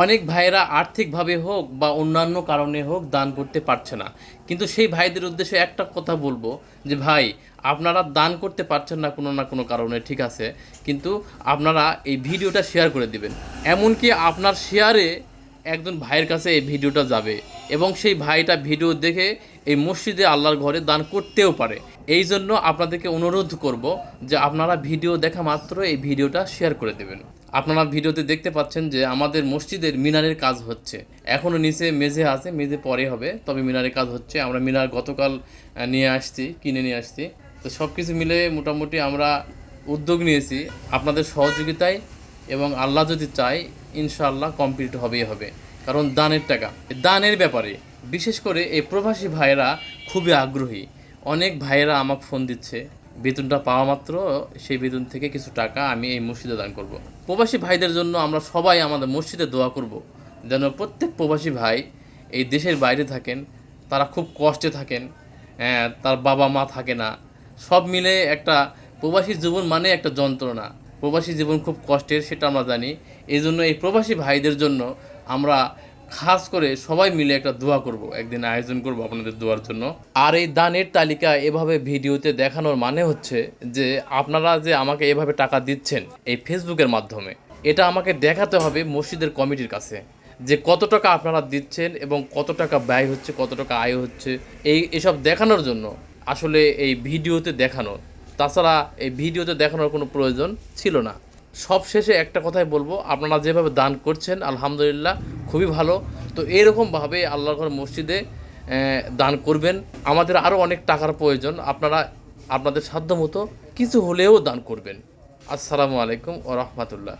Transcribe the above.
অনেক ভাইয়েরা আর্থিকভাবে হোক বা অন্যান্য কারণে হোক দান করতে পারছে না, কিন্তু সেই ভাইদের উদ্দেশ্যে একটা কথা বলবো যে ভাই, আপনারা দান করতে পারছেন না কোনো কারণে, ঠিক আছে, কিন্তু আপনারা এই ভিডিওটা শেয়ার করে দিবেন। এমনকি আপনার শেয়ারে একজন ভাইয়ের কাছে এই ভিডিওটা যাবে এবং সেই ভাইটা ভিডিও দেখে এই মসজিদে আল্লাহর ঘরে দান করতেও পারে। এই জন্য আপনাদেরকে অনুরোধ করব যে আপনারা ভিডিও দেখা মাত্র এই ভিডিওটা শেয়ার করে দেবেন। আপনারা ভিডিওতে দেখতে পাচ্ছেন যে আমাদের মসজিদের মিনারের কাজ হচ্ছে, এখনও নিচে মেঝে আছে, মেঝে পরে হবে, তবে মিনারের কাজ হচ্ছে। আমরা মিনার গতকাল কিনে নিয়ে আসছি। তো সব কিছু মিলে মোটামুটি আমরা উদ্যোগ নিয়েছি আপনাদের সহযোগিতায়, এবং আল্লাহ যদি চায় ইনশাআল্লাহ কমপ্লিট হবেই হবে। কারণ দানের টাকা, দানের ব্যাপারে বিশেষ করে এই প্রবাসী ভাইয়েরা খুবই আগ্রহী। অনেক ভাইয়েরা আমাকে ফোন দিচ্ছে, বেতনটা পাওয়া মাত্র সেই বেতন থেকে কিছু টাকা আমি এই মসজিদে দান করব। প্রবাসী ভাইদের জন্য আমরা সবাই আমাদের মসজিদে দোয়া করব, যেন প্রত্যেক প্রবাসী ভাই এই দেশের বাইরে থাকেন, তারা খুব কষ্টে থাকেন, তার বাবা মা থাকে না, সব মিলে একটা প্রবাসী জীবন মানে একটা যন্ত্রণা। প্রবাসী জীবন খুব কষ্টের, সেটা আমরা জানি। এই জন্য এই প্রবাসী ভাইদের জন্য আমরা খাস করে সবাই মিলে একটা দোয়া করব, একদিন আয়োজন করব আপনাদের দোয়ার জন্য। আর এই দানের তালিকা এভাবে ভিডিওতে দেখানোর মানে হচ্ছে যে আপনারা যে আমাকে এভাবে টাকা দিচ্ছেন এই ফেসবুকের মাধ্যমে, এটা আমাকে দেখাতে হবে মসজিদের কমিটির কাছে যে কত টাকা আপনারা দিচ্ছেন এবং কত টাকা ব্যয় হচ্ছে, কত টাকা আয় হচ্ছে। এসব দেখানোর জন্য আসলে এই ভিডিওতে দেখানো, তাছাড়া এই ভিডিওতে দেখানোর কোনো প্রয়োজন ছিল না। সব শেষে একটা কথাই বলবো, আপনারা যেভাবে দান করছেন আলহামদুলিল্লাহ খুবই ভালো। তো এরকমভাবে আল্লাহর ঘর মসজিদে দান করবেন। আমাদের আরও অনেক টাকার প্রয়োজন, আপনারা আপনাদের সাধ্যমতো কিছু হলেও দান করবেন। আসসালামু আলাইকুম ওয়া রাহমাতুল্লাহ।